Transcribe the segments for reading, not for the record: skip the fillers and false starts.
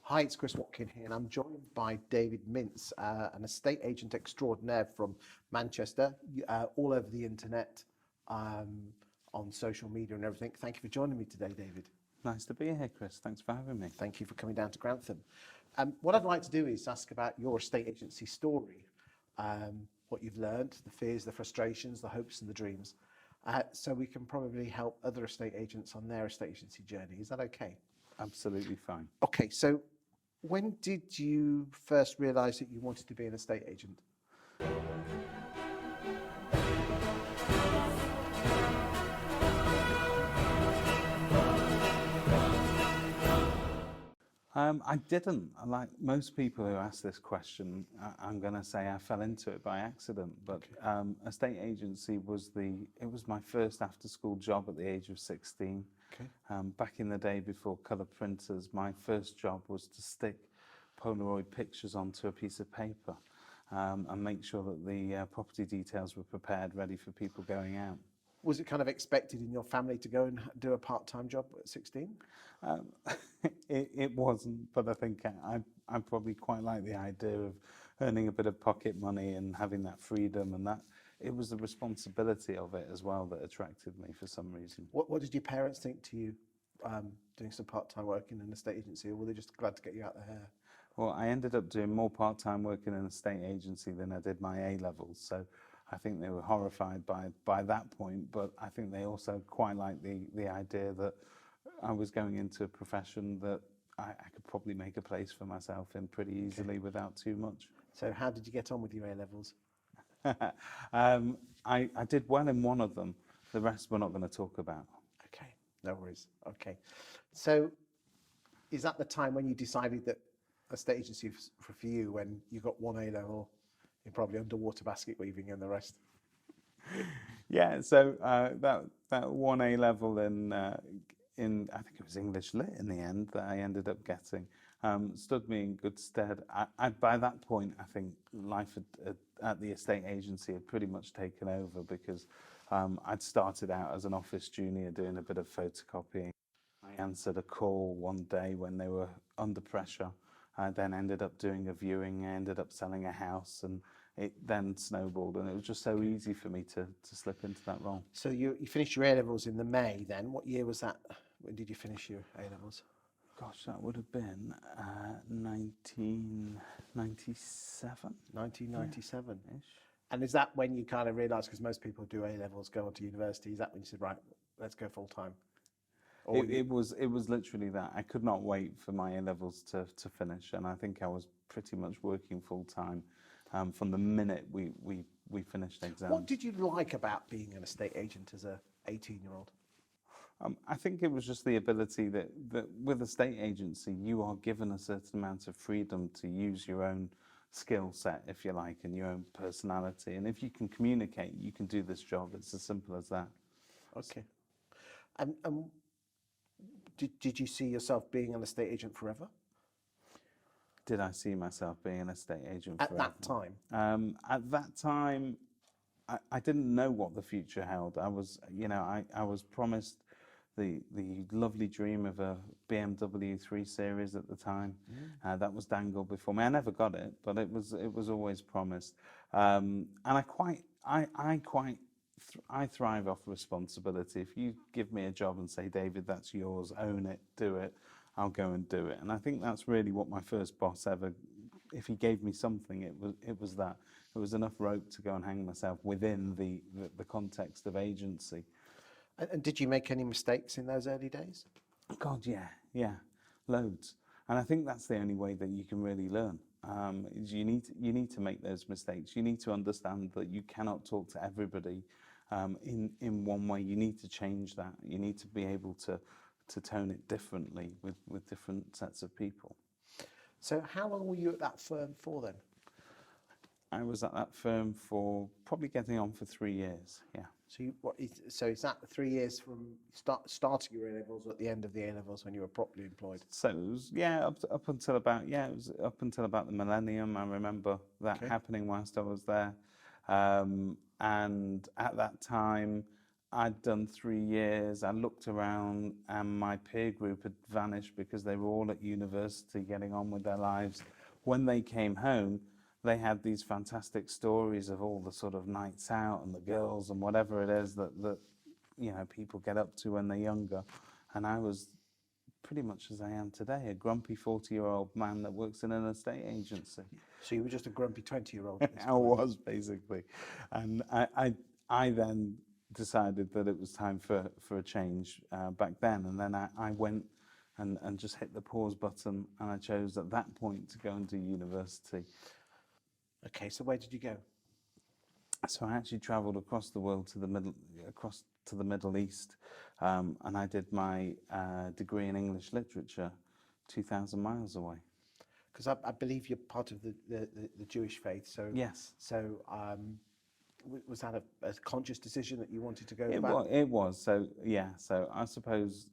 Hi, it's Chris Watkin here, and I'm joined by David Mintz, an estate agent extraordinaire from Manchester, all over the internet, on social media and everything. Thank you for joining me today, David. Nice to be here, Chris. Thanks for having me. Thank you for coming down to Grantham. What I'd like to do is ask about your estate agency story, what you've learned, the fears, the frustrations, the hopes and the dreams, so we can probably help other estate agents on their estate agency journey. Is that okay? Absolutely fine. Okay, so when did you first realise that you wanted to be an estate agent? I didn't. Like most people who ask this question, I'm going to say I fell into it by accident. But estate agency was my first after-school job at the age of 16. Okay. Back in the day before colour printers, my first job was to stick Polaroid pictures onto a piece of paper and make sure that the property details were prepared, ready for people going out. Was it kind of expected in your family to go and do a part-time job at 16? It wasn't, but I think I probably quite like the idea of earning a bit of pocket money and having that freedom, and that it was the responsibility of it as well that attracted me for some reason. What did your parents think to you doing some part-time work in an estate agency, or were they just glad to get you out of hair? Well, I ended up doing more part-time work in an estate agency than I did my A-levels, so I think they were horrified by that point, but I think they also quite liked the idea that I was going into a profession that I could probably make a place for myself in pretty easily without too much. So how did you get on with your A-levels? I did well in one of them. The rest we're not going to talk about. Okay, no worries. Okay. So is that the time when you decided that estate agency for you, when you got one A-level, you're probably underwater basket weaving and the rest? Yeah, so that one A-level in I think it was English Lit in the end that I ended up getting stood me in good stead. By that point, I think life at the estate agency had pretty much taken over because I'd started out as an office junior doing a bit of photocopying. I answered a call one day when they were under pressure. I then ended up doing a viewing. I ended up selling a house, and it then snowballed, and it was just so easy for me to slip into that role. So you finished your A-levels in the May then. What year was that? When did you finish your A-levels? Gosh, that would have been 1997. 1997. Yeah, and is that when you kind of realised, because most people do A-levels, go on to university, is that when you said, right, let's go full time? It was literally that. I could not wait for my A-levels to finish, and I think I was pretty much working full time from the minute we finished exams. What did you like about being an estate agent as a 18-year-old? I think it was just the ability that with a state agency, you are given a certain amount of freedom to use your own skill set, if you like, and your own personality. And if you can communicate, you can do this job. It's as simple as that. Okay. Did you see yourself being an estate agent forever? Did I see myself being an estate agent at forever? that time? At that time, I didn't know what the future held. I was promised the lovely dream of a BMW 3 Series at the time. That was dangled before me. I never got it, but it was always promised. And I thrive off responsibility. If you give me a job and say, David, that's yours, own it, do it, I'll go and do it. And I think that's really what my first boss ever, if he gave me something, it was that. It was enough rope to go and hang myself within the context of agency. And did you make any mistakes in those early days? God, yeah, loads. And I think that's the only way that you can really learn. Is you need to make those mistakes. You need to understand that you cannot talk to everybody in one way. You need to change that. You need to be able to tone it differently with different sets of people. So how long were you at that firm for then? I was at that firm for probably getting on for 3 years, yeah. So is that 3 years from starting your A-levels or at the end of the A-levels when you were properly employed? So it was, up until about the millennium. I remember that happening whilst I was there. And at that time, I'd done 3 years. I looked around, and my peer group had vanished because they were all at university getting on with their lives. When they came home, they had these fantastic stories of all the sort of nights out and the girls and whatever it is that people get up to when they're younger. And I was pretty much as I am today, a grumpy 40-year-old man that works in an estate agency. So you were just a grumpy 20-year-old. I was, basically. And I then decided that it was time for a change back then. And then I went and just hit the pause button, and I chose at that point to go and do university. Okay, so where did you go? So I actually travelled across the world to the Middle East, and I did my degree in English literature 2,000 miles away. Because I believe you're part of the Jewish faith. So yes. So was that a conscious decision that you wanted to go back? It was. So yeah. So I suppose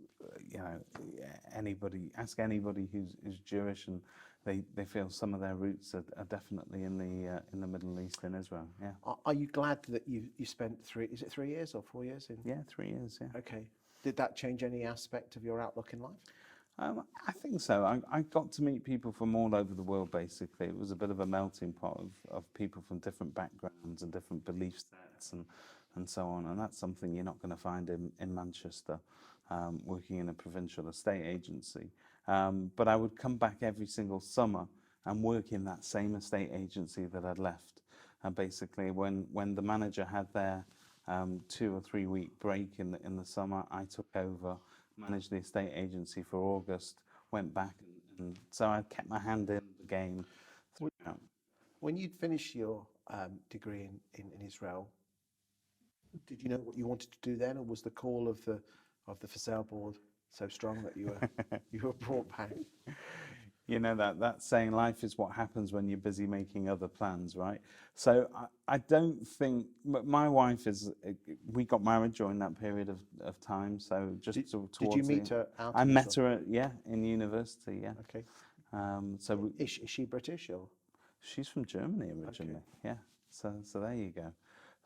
ask anybody who's Jewish, and they feel some of their roots are definitely in the Middle East, in Israel. Yeah. Are you glad that you spent 3 years or 4 years in? Yeah, 3 years. Yeah. Okay. Did that change any aspect of your outlook in life? I think so. I got to meet people from all over the world, basically. It was a bit of a melting pot of people from different backgrounds and different belief sets and so on. And that's something you're not going to find in Manchester, working in a provincial estate agency. But I would come back every single summer and work in that same estate agency that I'd left. And basically, when the manager had their 2 or 3 week break in the summer, I took over, managed the estate agency for August, went back, and so I kept my hand in the game throughout. When you'd finished your degree in Israel, did you know what you wanted to do then, or was the call of the for sale board so strong that you were brought back? You know that saying, life is what happens when you're busy making other plans, right? So I don't think, my wife we got married during that period of time, so just towards Did you meet her out? I met her, in university, yeah. Okay. So is she British or? She's from Germany originally, okay. yeah. So there you go.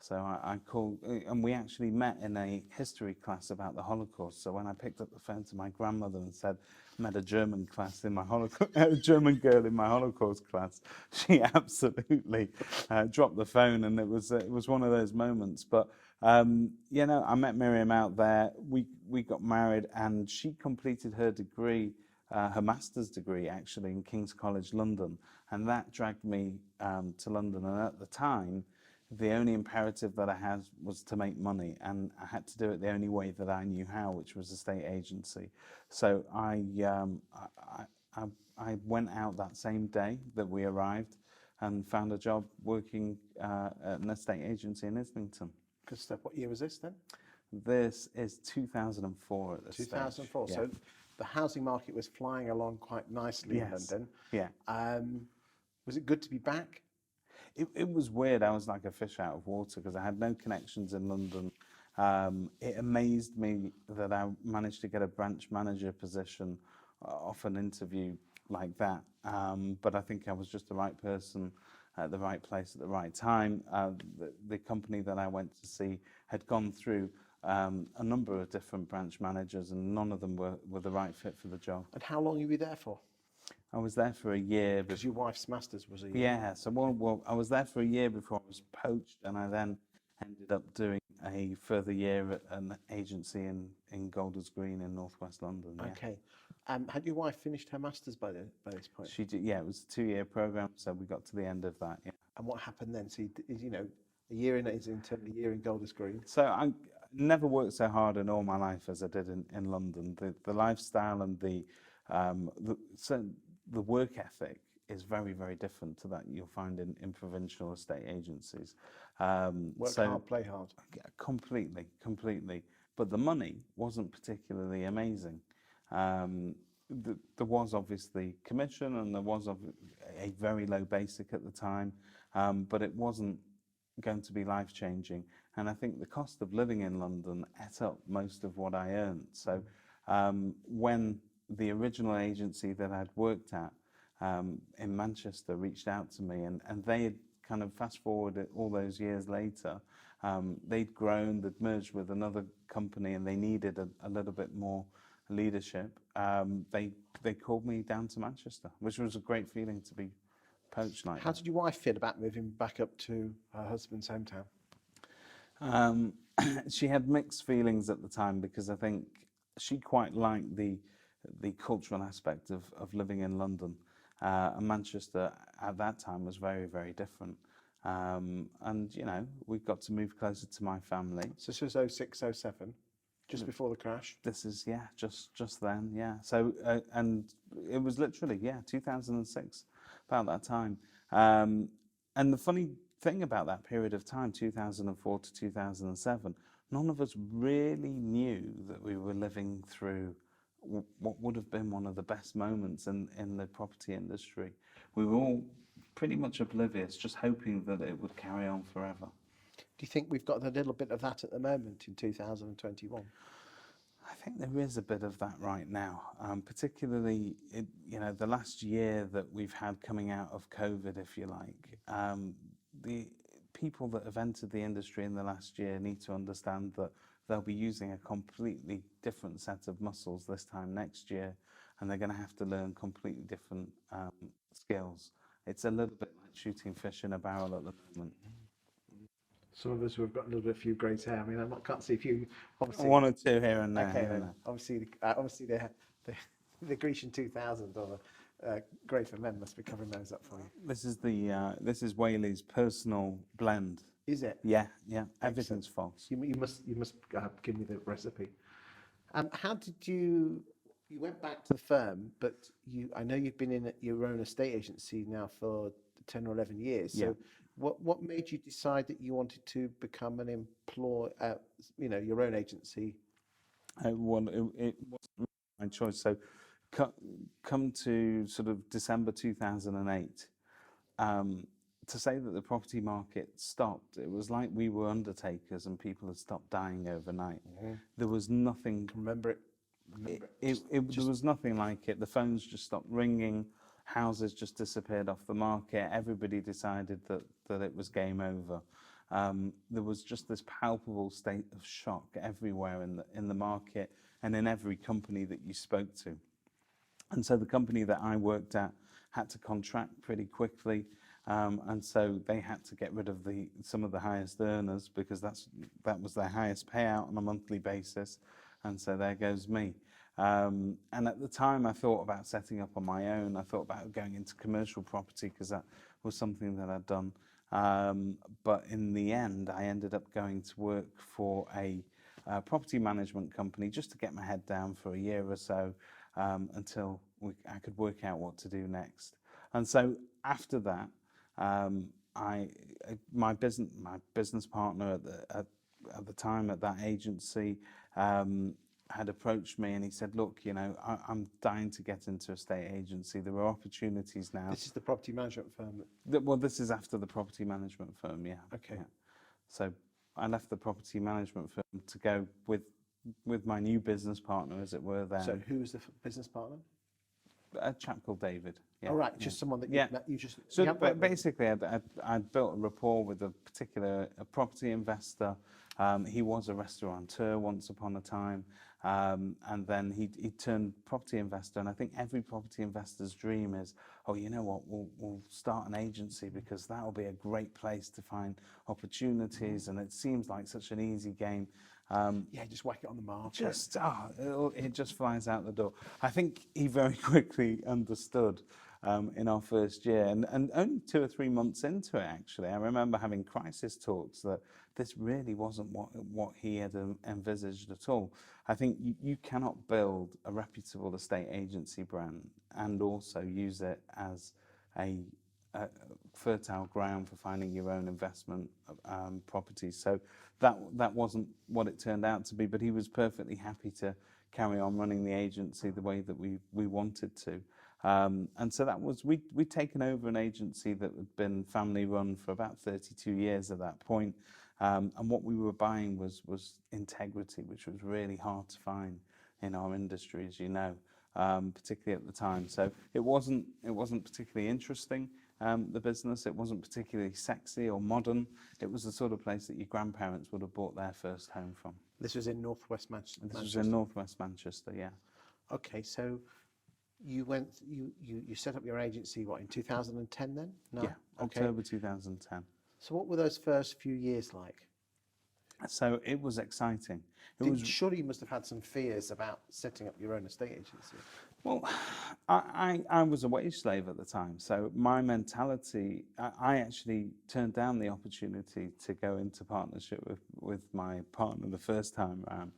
So I called, and we actually met in a history class about the Holocaust. So when I picked up the phone to my grandmother and said, met a German class in my German girl in my Holocaust class, she absolutely dropped the phone, and it was one of those moments. But I met Miriam out there. We got married, and she completed her degree, her master's degree actually, in King's College London, and that dragged me to London. And at the time, the only imperative that I had was to make money, and I had to do it the only way that I knew how, which was estate agency. So I went out that same day that we arrived and found a job working at an estate agency in Islington. Good stuff. What year was this then? This is 2004 at this 2004. stage. So the housing market was flying along quite nicely in London. Yeah. Was it good to be back? It was weird. I was like a fish out of water because I had no connections in London. It amazed me that I managed to get a branch manager position off an interview like that. But I think I was just the right person at the right place at the right time. The company that I went to see had gone through a number of different branch managers, and none of them were the right fit for the job. And how long were you there for? I was there for a year. Because your wife's master's was a year. Yeah, so well, I was there for a year before I was poached, and I then ended up doing a further year at an agency in Golders Green in northwest London. Yeah. Okay. Had your wife finished her master's by this point? She did. Yeah, it was a 2-year program, so we got to the end of that. Yeah. And what happened then? So a year in Islington, a year in Golders Green. So I never worked so hard in all my life as I did in London. The lifestyle and the work ethic is very, very different to that you'll find in provincial estate agencies. Work hard, play hard. Completely. But the money wasn't particularly amazing. There was obviously commission, and there was a very low basic at the time, but it wasn't going to be life-changing. And I think the cost of living in London ate up most of what I earned. So when the original agency that I'd worked at in Manchester reached out to me, and they had kind of fast forwarded all those years later, They'd grown, they'd merged with another company, and they needed a little bit more leadership. They called me down to Manchester, which was a great feeling to be poached like How that. did your wife feel about moving back up to her husband's hometown? She had mixed feelings at the time because I think she quite liked the cultural aspect of living in London. And Manchester at that time was very, very different. And, you know, we got to move closer to my family. So this was 06, 07, just before the crash. This is, yeah, just then, yeah. So, and it was literally, yeah, 2006, about that time. And the funny thing about that period of time, 2004 to 2007, none of us really knew that we were living through what would have been one of the best moments in the property industry. We were all pretty much oblivious, just hoping that it would carry on forever. Do you think we've got a little bit of that at the moment in 2021? I think there is a bit of that right now, particularly, you know, the last year that we've had coming out of COVID, if you like. The people that have entered the industry in the last year need to understand that they'll be using a completely different set of muscles this time next year, and they're going to have to learn completely different skills. It's a little bit like shooting fish in a barrel at the moment. Some of us who have got a little bit few grey hair. I mean, I can't see if you obviously One or two here and there. Okay, here and then. there. Obviously, the Grecian 2000 or Grey for Men must be covering those up for you. This is Whaley's personal blend. Is it? Yeah, yeah. Everything's false. You must give me the recipe. How did you went back to the firm, but I know you've been in your own estate agency now for 10 or 11 years. So Yeah. what made you decide that you wanted to become an your own agency? It wasn't my choice. So come to sort of December 2008, to say that the property market stopped, it was like we were undertakers and people had stopped dying overnight. Mm-hmm. There was nothing. Remember it. There was nothing like it. The phones just stopped ringing. Houses just disappeared off the market. Everybody decided that it was game over. There was just this palpable state of shock everywhere in the market and in every company that you spoke to. And so the company that I worked at had to contract pretty quickly. And so they had to get rid of some of the highest earners because that was their highest payout on a monthly basis. And so there goes me. And at the time, I thought about setting up on my own. I thought about going into commercial property because that was something that I'd done. But in the end, I ended up going to work for a property management company just to get my head down for a year or so until I could work out what to do next. And so after that, my business partner at the time at that agency had approached me and he said, look, you know, I'm dying to get into a estate agency. There are opportunities now. This is the property management firm. Well, this is after the property management firm, yeah. Okay. Yeah. So I left the property management firm to go with my new business partner, as it were, then. So who was the business partner? A chap called David. Yeah. Oh, right, just someone that you just... So you basically, I'd built a rapport with a particular property investor. He was a restaurateur once upon a time, and then he turned property investor. And I think every property investor's dream is, oh, you know what, we'll start an agency because that'll be a great place to find opportunities. And it seems like such an easy game. just whack it on the market. It just flies out the door. I think he very quickly understood in our first year, and only 2 or 3 months into it, actually, I remember having crisis talks that this really wasn't what he had envisaged at all. I think you cannot build a reputable estate agency brand and also use it as a fertile ground for finding your own investment properties. So that wasn't what it turned out to be, but he was perfectly happy to carry on running the agency the way that we wanted to. And so that was, we'd taken over an agency that had been family run for about 32 years at that point. And what we were buying was integrity, which was really hard to find in our industry, as you know, particularly at the time. So it wasn't particularly interesting. the business. It wasn't particularly sexy or modern. It was the sort of place that your grandparents would have bought their first home from. This was in Northwest Manchester. This was in Northwest Manchester, yeah. Okay, so you set up your agency, what, in 2010 then? No? Yeah, Okay. October 2010. So what were those first few years like? So it was exciting. Surely you must have had some fears about setting up your own estate agency. Well, I was a wage slave at the time, so my mentality, I actually turned down the opportunity to go into partnership with my partner the first time around.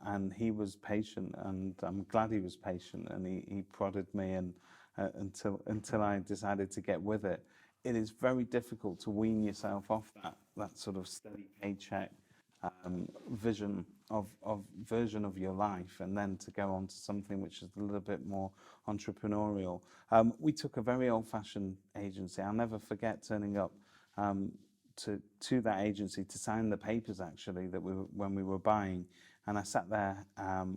And he was patient, and I'm glad he was patient, and he prodded me and until I decided to get with it. It is very difficult to wean yourself off that sort of steady paycheck version of your life, and then to go on to something which is a little bit more entrepreneurial. We took a very old-fashioned agency. I'll never forget turning up to that agency to sign the papers, actually, when we were buying. And I sat there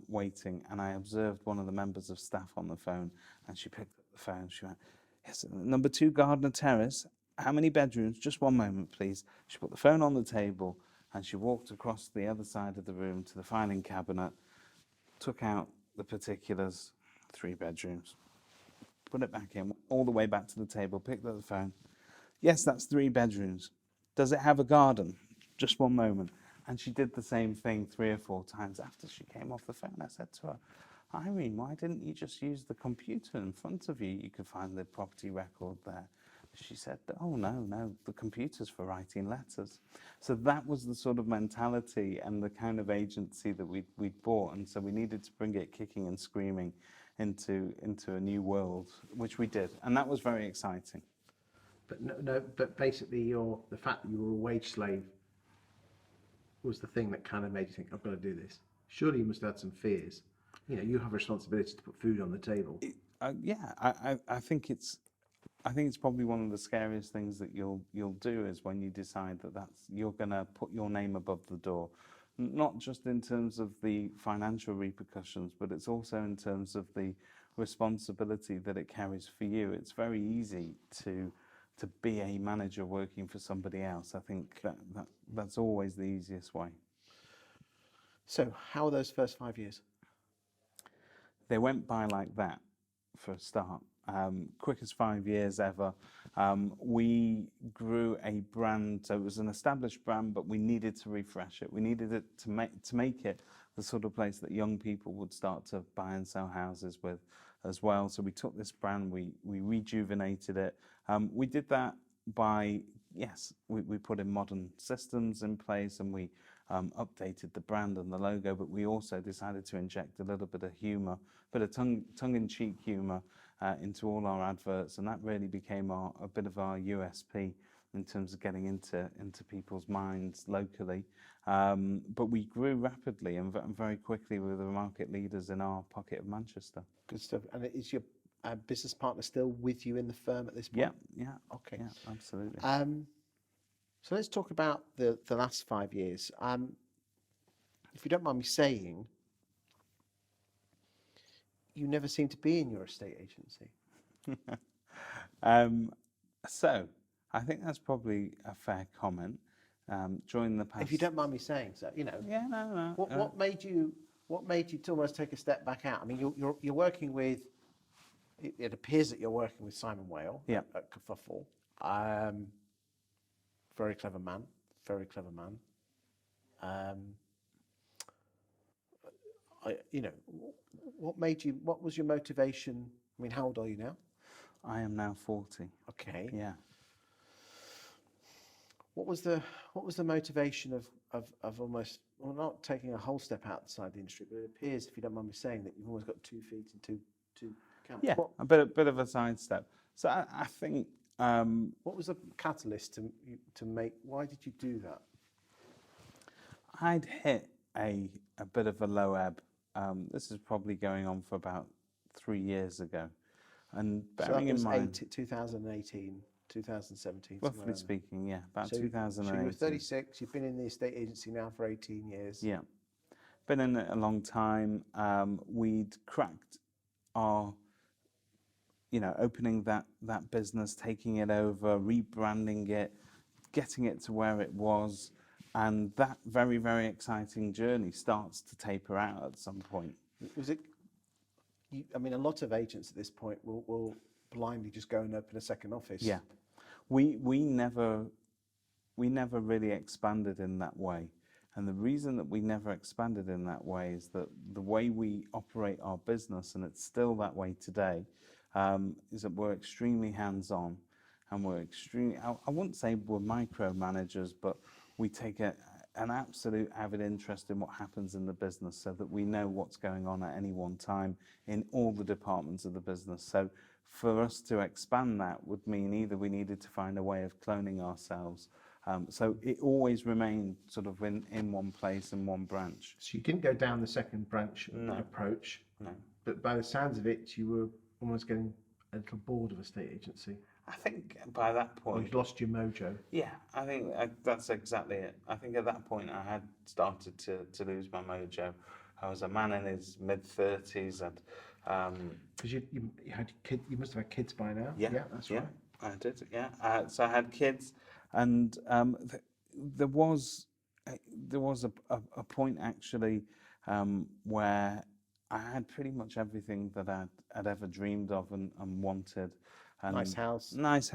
waiting, and I observed one of the members of staff on the phone, and she picked up the phone. She went, "Yes, number 2 Gardner Terrace. How many bedrooms? Just one moment, please." She put the phone on the table, and she walked across the other side of the room to the filing cabinet, took out the particulars, 3 bedrooms, put it back in, all the way back to the table, picked up the phone. "Yes, that's 3 bedrooms. Does it have a garden? Just one moment." And she did the same thing 3 or 4 times after she came off the phone. I said to her, "Irene, why didn't you just use the computer in front of you? You could find the property record there." She said, "Oh, no, the computer's for writing letters." So that was the sort of mentality and the kind of agency that we'd bought. And so we needed to bring it kicking and screaming into a new world, which we did. And that was very exciting. But basically the fact that you were a wage slave was the thing that kind of made you think, "I've got to do this." Surely you must have had some fears. You have a responsibility to put food on the table. Yeah, I think it's probably one of the scariest things that you'll do is when you decide that you're going to put your name above the door, not just in terms of the financial repercussions, but it's also in terms of the responsibility that it carries for you. It's very easy to be a manager working for somebody else. I think that's always the easiest way. So how are those first 5 years? They went by like that for a start. Quickest 5 years ever. We grew a brand, so it was an established brand, but we needed to refresh it. We needed it to make it the sort of place that young people would start to buy and sell houses with as well. So we took this brand, we rejuvenated it. We did that by, we put in modern systems in place, and we updated the brand and the logo, but we also decided to inject a little bit of humour, bit of tongue-in-cheek humour into all our adverts, and that really became a bit of our USP in terms of getting into people's minds locally. But we grew rapidly and very quickly. We were the market leaders in our pocket of Manchester. Good stuff. And is your business partner still with you in the firm at this point? Yeah. Okay. Yeah, absolutely. So let's talk about the last 5 years. If you don't mind me saying, you never seem to be in your estate agency. So I think that's probably a fair comment. During the past, if you don't mind me saying so, Yeah, no. What made you to almost take a step back out? I mean, you're working with. It appears that you're working with Simon Whale at Kerfuffle. Very clever man. What was your motivation? I mean, how old are you now? I am now 40. Okay. Yeah. What was the motivation of almost, well, not taking a whole step outside the industry, but it appears, if you don't mind me saying, that you've always got 2 feet and two camps. Yeah, a bit of a sidestep. So I think. What was the catalyst to make? Why did you do that? I'd hit a bit of a low ebb. This is probably going on for about 3 years ago, and bearing in mind 2018, 2017. Roughly speaking, yeah, about 2018. So you were 36. You've been in the estate agency now for 18 years. Yeah, been in it a long time. We'd cracked our opening that business, taking it over, rebranding it, getting it to where it was, and that very, very exciting journey starts to taper out at some point. Was it? I mean, a lot of agents at this point will blindly just go and open a second office. Yeah, we never really expanded in that way, and the reason that we never expanded in that way is that the way we operate our business, and it's still that way today, is that we're extremely hands-on, and we're extremely, I wouldn't say we're micromanagers, but we take an absolute avid interest in what happens in the business so that we know what's going on at any one time in all the departments of the business. So for us to expand that would mean either we needed to find a way of cloning ourselves. So it always remained sort of in one place and one branch. So you didn't go down the second branch approach. No. But by the sounds of it, you were almost getting a little bored of estate agency. I think by that Or point... you'd lost your mojo. Yeah, I think that's exactly it. I think at that point I had started to lose my mojo. I was a man in his mid-30s. Because you had kid, you must have had kids by now. Yeah, that's yeah, right. I did. Yeah, so I had kids, and there was a point actually where I had pretty much everything that I'd ever dreamed of and wanted. And Nice house, nice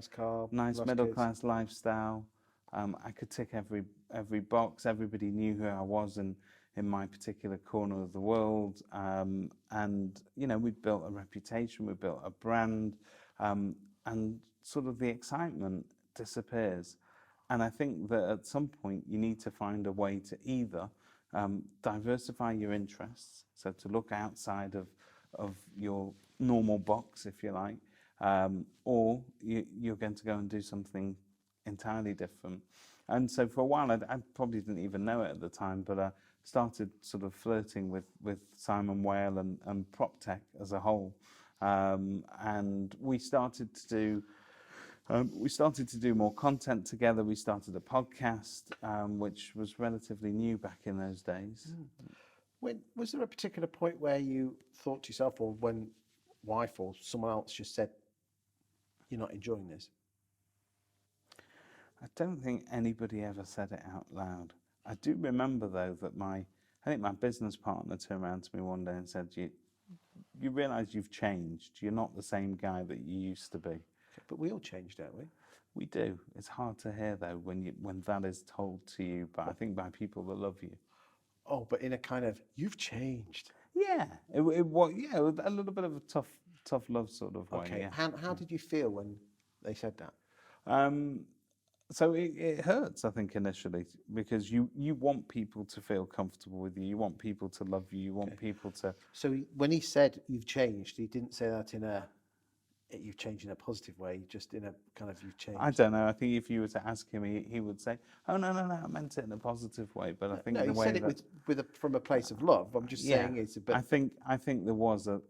car, nice middle class lifestyle. I could tick every box. Everybody knew who I was in my particular corner of the world, and we built a reputation, we built a brand, and sort of the excitement disappears. And I think that at some point you need to find a way to either diversify your interests, so to look outside of your normal box, if you like, or you're going to go and do something entirely different. And so for a while, I probably didn't even know it at the time, but I started sort of flirting with Simon Whale and prop tech as a whole, and we started to do more content together. We started a podcast, which was relatively new back in those days. Was there a particular point where you thought to yourself, or when wife or someone else just said, "You're not enjoying this"? I don't think anybody ever said it out loud. I do remember though that I think my business partner turned around to me one day and said, "You realise you've changed. You're not the same guy that you used to be." But we all change, don't we? We do. It's hard to hear though when that is told to you, but I think by people that love you. Oh, but in a kind of, "You've changed." Yeah, it was a little bit of a tough love sort of way. Okay. Yeah. How did you feel when they said that? So it hurts, I think, initially, because you want people to feel comfortable with you. You want people to love you. You want people to... So when he said "you've changed," he didn't say that in a "you've changed" in a positive way, just in a kind of "you've changed"? I don't know. I think if you were to ask him, he would say, "Oh, no, I meant it in a positive way." But I think no, the he way said it from a place of love. I'm just saying it's a bit... I think there was a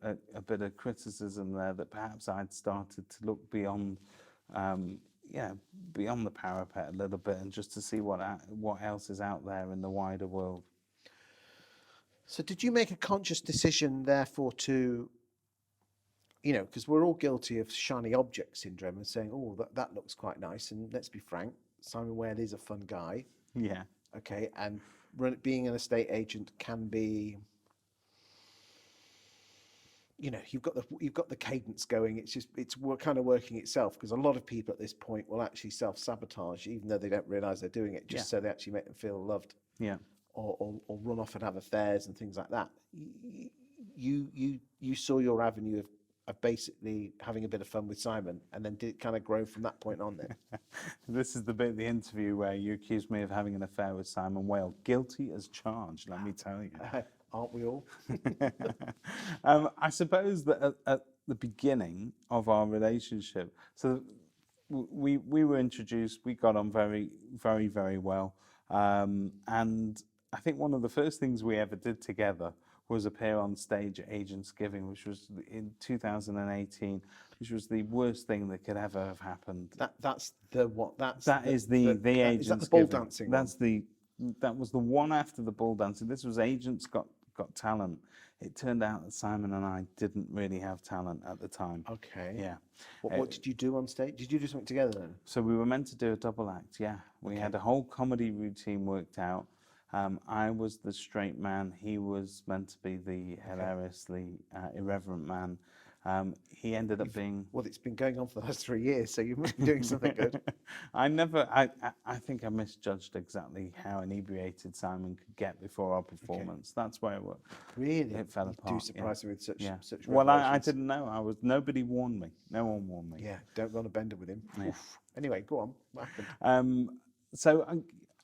bit of criticism there that perhaps I'd started to look beyond... beyond the parapet a little bit, and just to see what else is out there in the wider world. So did you make a conscious decision, therefore, to, because we're all guilty of shiny object syndrome and saying, "Oh, that looks quite nice." And let's be frank, Simon Whale is a fun guy. Yeah. Okay, and being an estate agent can be... you've got the cadence going. It's kind of working itself, because a lot of people at this point will actually self-sabotage, even though they don't realise they're doing it, just so they actually make them feel loved. Yeah. Or run off and have affairs and things like that. You saw your avenue of basically having a bit of fun with Simon, and then did it kind of grow from that point on then? This is the bit of the interview where you accused me of having an affair with Simon Whale. Guilty as charged, let me tell you. Aren't we all? I suppose that at the beginning of our relationship, so we were introduced, we got on very, very, very well. And I think one of the first things we ever did together was appear on stage at Agents Giving, which was in 2018, which was the worst thing that could ever have happened. That's the what? That is the Agents Is that the ball Giving. dancing? That was the one after the ball dancing. This was Agents got got talent. It turned out that Simon and I didn't really have talent at the time. Okay. Yeah. What did you do on stage? Did you do something together then? So we were meant to do a double act, yeah. We had a whole comedy routine worked out. I was the straight man. He was meant to be the hilariously irreverent man. He ended up being... Well, it's been going on for the last 3 years, so you must be doing something good. I think I misjudged exactly how inebriated Simon could get before our performance. That's where Really? it fell You apart. do surprise me with such Well, I revelations. didn't know. Nobody warned me. No one warned me. Yeah, don't run a bender with him. Yeah. Oof. Anyway, go on. What happened? So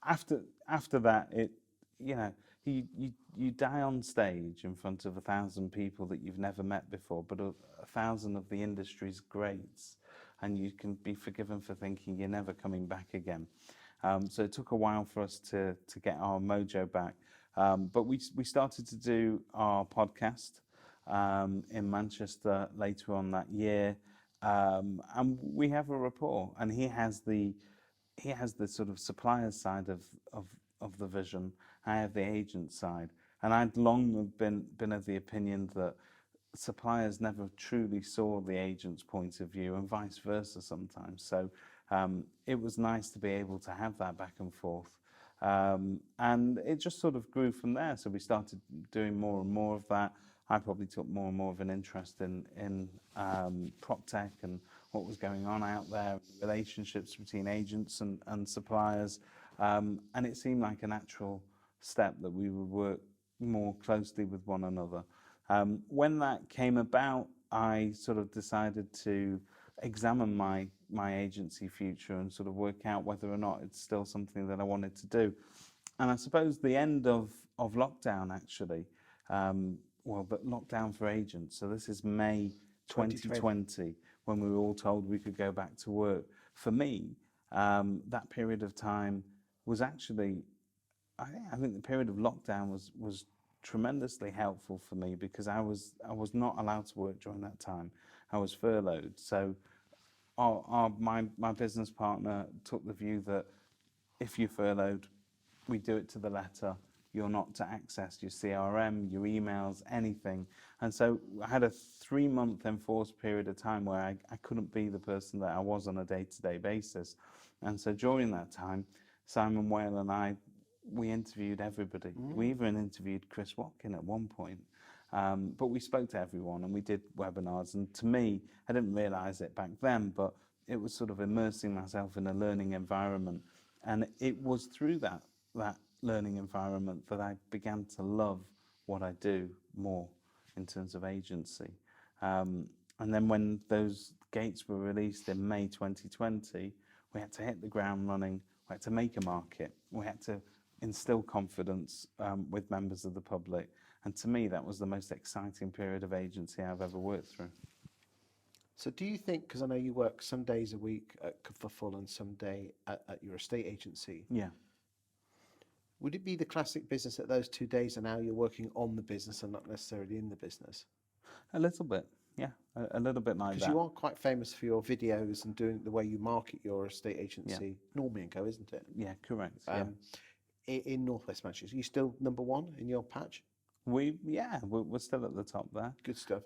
after that, you die on stage in front of 1,000 people that you've never met before, but 1,000 of the industry's greats, and you can be forgiven for thinking you're never coming back again. So it took a while for us to get our mojo back, but we started to do our podcast in Manchester later on that year, and we have a rapport, and he has the sort of supplier side of the vision. I have the agent side, and I'd long been of the opinion that suppliers never truly saw the agent's point of view, and vice versa sometimes. So it was nice to be able to have that back and forth, and it just sort of grew from there. So we started doing more and more of that. I probably took more and more of an interest in prop tech and what was going on out there, relationships between agents and suppliers, and it seemed like a natural step that we would work more closely with one another. When that came about, I sort of decided to examine my agency future and sort of work out whether or not it's still something that I wanted to do. And I suppose the end of lockdown, actually, but lockdown for agents, so this is May 2020, when we were all told we could go back to work. For me, that period of time was actually, I think the period of lockdown was tremendously helpful for me, because I was not allowed to work during that time. I was furloughed. So my business partner took the view that if you're furloughed, we do it to the letter. You're not to access your CRM, your emails, anything. And so I had a 3-month enforced period of time where I couldn't be the person that I was on a day-to-day basis. And so during that time, Simon Whale and I, we interviewed everybody. We even interviewed Chris Watkin at one point. But we spoke to everyone, and we did webinars. And to me, I didn't realise it back then, but it was sort of immersing myself in a learning environment. And it was through that learning environment that I began to love what I do more in terms of agency. And then when those gates were released in May 2020, we had to hit the ground running. We had to make a market. We had to instill confidence with members of the public. And to me, that was the most exciting period of agency I've ever worked through. So do you think, because I know you work some days a week for full and some day at your estate agency, Yeah. would it be the classic business that those 2 days are now you're working on the business and not necessarily in the business? A little bit, yeah. A little bit like that. Because you are quite famous for your videos and doing the way you market your estate agency, Normie & Co, isn't it? Yeah, correct. In North West Manchester. Are you still number one in your patch? We're still at the top there. Good stuff.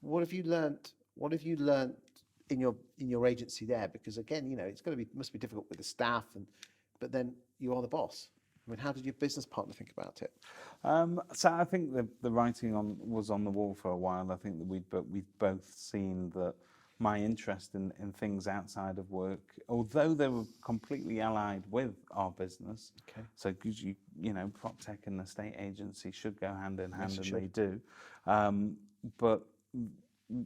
What have you learnt? What have you learnt in your agency there? Because again, it's must be difficult with the staff, but then you are the boss. I mean, how did your business partner think about it? So I think the writing was on the wall for a while. I think that we'd both seen that my interest in things outside of work, although they were completely allied with our business. Okay. So because prop tech and estate agency should go hand in hand, Yes, and they do. But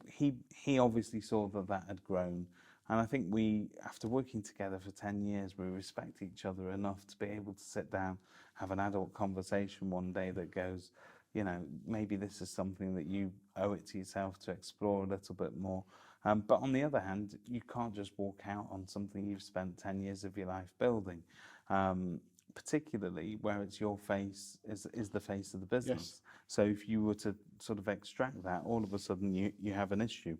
he obviously saw that had grown. And I think after working together for 10 years, we respect each other enough to be able to sit down, have an adult conversation one day that goes, maybe this is something that you owe it to yourself to explore a little bit more. But on the other hand, you can't just walk out on something you've spent 10 years of your life building, particularly where it's your face is the face of the business. Yes. So if you were to sort of extract that, all of a sudden you have an issue.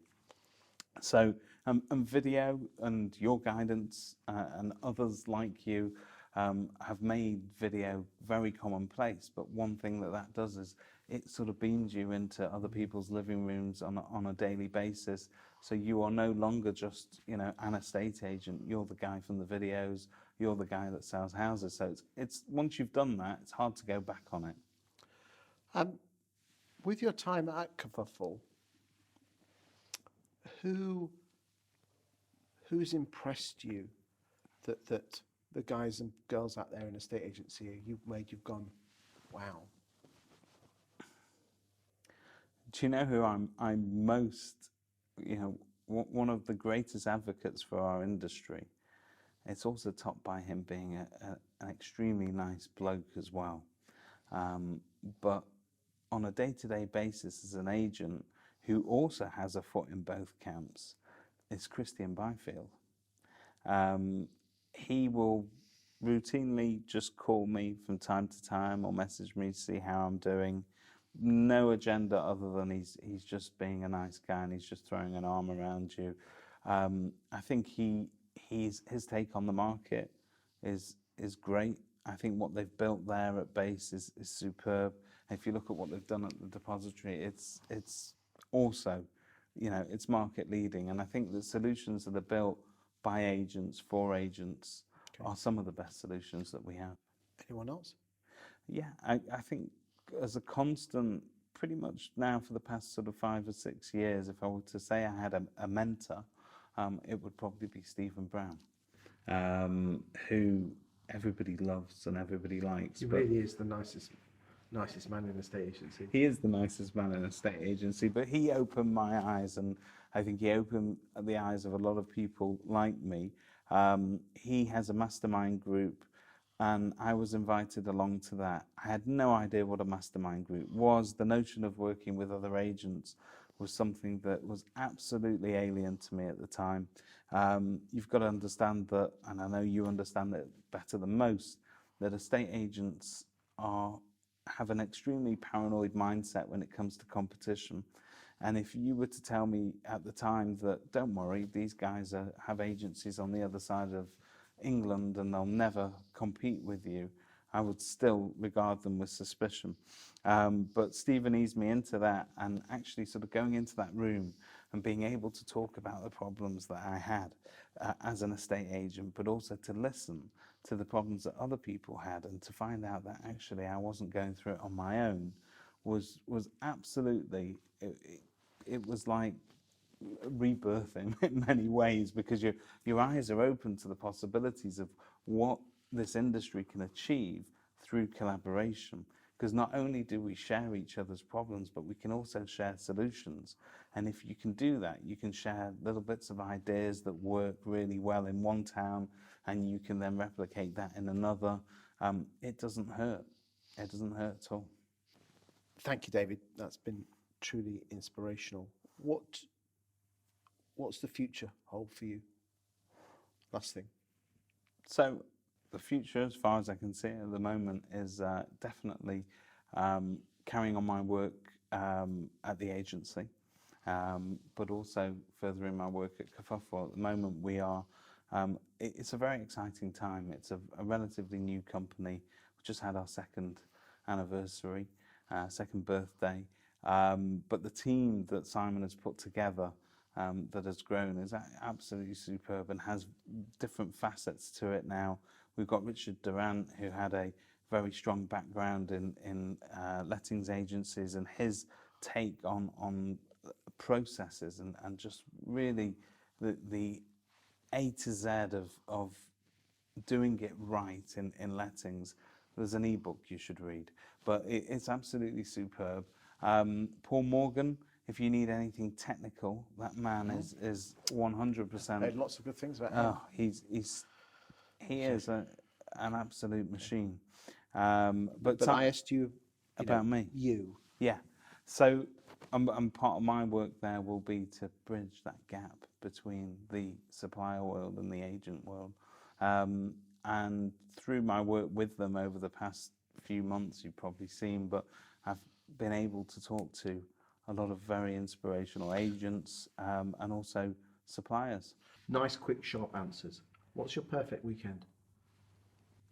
So and video and your guidance and others like you have made video very commonplace. But one thing that does is it sort of beams you into other people's living rooms on a daily basis. So you are no longer just, you know, an estate agent. You're the guy from the videos. You're the guy that sells houses. So it's once you've done that, it's hard to go back on it. With your time at Kerfuffle, who's impressed you that the guys and girls out there in estate agency you've gone, wow? Do you know who I'm most, you know, one of the greatest advocates for our industry? It's also topped by him being an extremely nice bloke as well. But on a day-to-day basis as an agent who also has a foot in both camps, is Christian Byfield. He will routinely just call me from time to time or message me to see how I'm doing. No agenda other than he's just being a nice guy and he's just throwing an arm around you. I think his take on the market is great. I think what they've built there at base is superb. If you look at what they've done at the depository, it's also, you know, it's market leading. And I think the solutions that are built by agents for agents are some of the best solutions that we have. Anyone else? Yeah, I think as a constant, pretty much now for the past sort of 5 or 6 years, if I were to say I had a mentor, it would probably be Stephen Brown, who everybody loves and everybody likes. He really is the nicest man in the estate agency. He is the nicest man in a estate agency, but he opened my eyes, and I think he opened the eyes of a lot of people like me. He has a mastermind group, and I was invited along to that. I had no idea what a mastermind group was. The notion of working with other agents was something that was absolutely alien to me at the time. You've got to understand that, and I know you understand it better than most, that estate agents have an extremely paranoid mindset when it comes to competition. And if you were to tell me at the time that, don't worry, these guys have agencies on the other side of England and they'll never compete with you, I would still regard them with suspicion. But Stephen eased me into that, and actually sort of going into that room and being able to talk about the problems that I had as an estate agent, but also to listen to the problems that other people had and to find out that actually I wasn't going through it on my own was absolutely, it was like rebirthing in many ways, because your eyes are open to the possibilities of what this industry can achieve through collaboration. Because not only do we share each other's problems, but we can also share solutions. And if you can do that, you can share little bits of ideas that work really well in one town, and you can then replicate that in another. It doesn't hurt. It doesn't hurt at all. Thank you, David. That's been truly inspirational. What's the future hold for you? Last thing. So the future, as far as I can see at the moment, is definitely carrying on my work at the agency, but also furthering my work at Kerfuffle. At the moment, we are. It's a very exciting time. It's a relatively new company. We just had our second anniversary, second birthday. But the team that Simon has put together, that has grown, is absolutely superb and has different facets to it now. We've got Richard Durant, who had a very strong background in lettings agencies, and his take on processes and just really the A to Z of doing it right in lettings. There's an ebook you should read, but it's absolutely superb. Paul Morgan, if you need anything technical, that man is 100%. I heard lots of good things about him. Oh, he is an absolute machine. But I asked you about me. You. Yeah. So part of my work there will be to bridge that gap between the supplier world and the agent world. And through my work with them over the past few months, you've probably seen, but I've been able to talk to a lot of very inspirational agents and also suppliers. Nice, quick, sharp answers. What's your perfect weekend?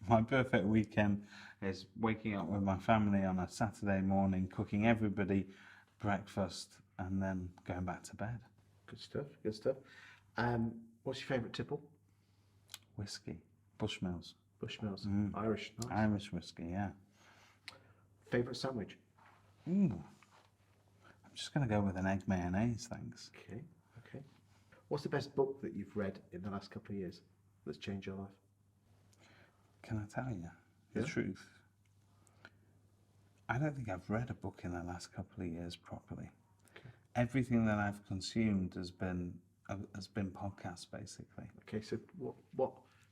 My perfect weekend is waking up with my family on a Saturday morning, cooking everybody breakfast, and then going back to bed. Good stuff, good stuff. What's your favourite tipple? Whiskey, Bushmills. Bushmills, Irish, nice. Irish whiskey, yeah. Favourite sandwich? I'm just going to go with an egg mayonnaise, thanks. Okay, okay. What's the best book that you've read in the last couple of years that's changed your life? Can I tell you the truth? I don't think I've read a book in the last couple of years properly. Okay. Everything that I've consumed has been podcasts, basically. Okay, so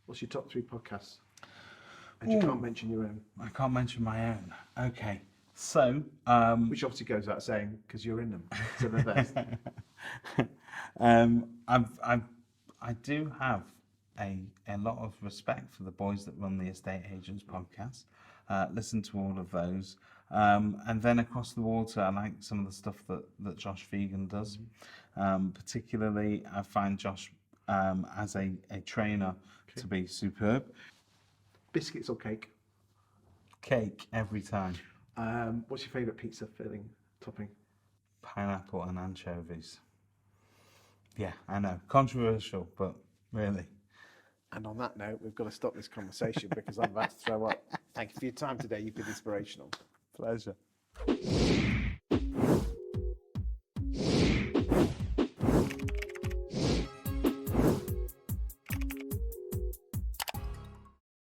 what's your top 3 podcasts? And you can't mention your own. I can't mention my own. Okay, so Which obviously goes without saying because you're in them. So they're best. I do have a lot of respect for the boys that run the Estate Agents podcast. Listen to all of those. And then across the water, I like some of the stuff that Josh Vegan does. Particularly, I find Josh as a trainer to be superb. Biscuits or cake? Cake every time. What's your favourite pizza filling topping? Pineapple and anchovies. Yeah, I know. Controversial, but really. And on that note, we've got to stop this conversation because I'm about to throw up. Thank you for your time today. You've been inspirational. Pleasure.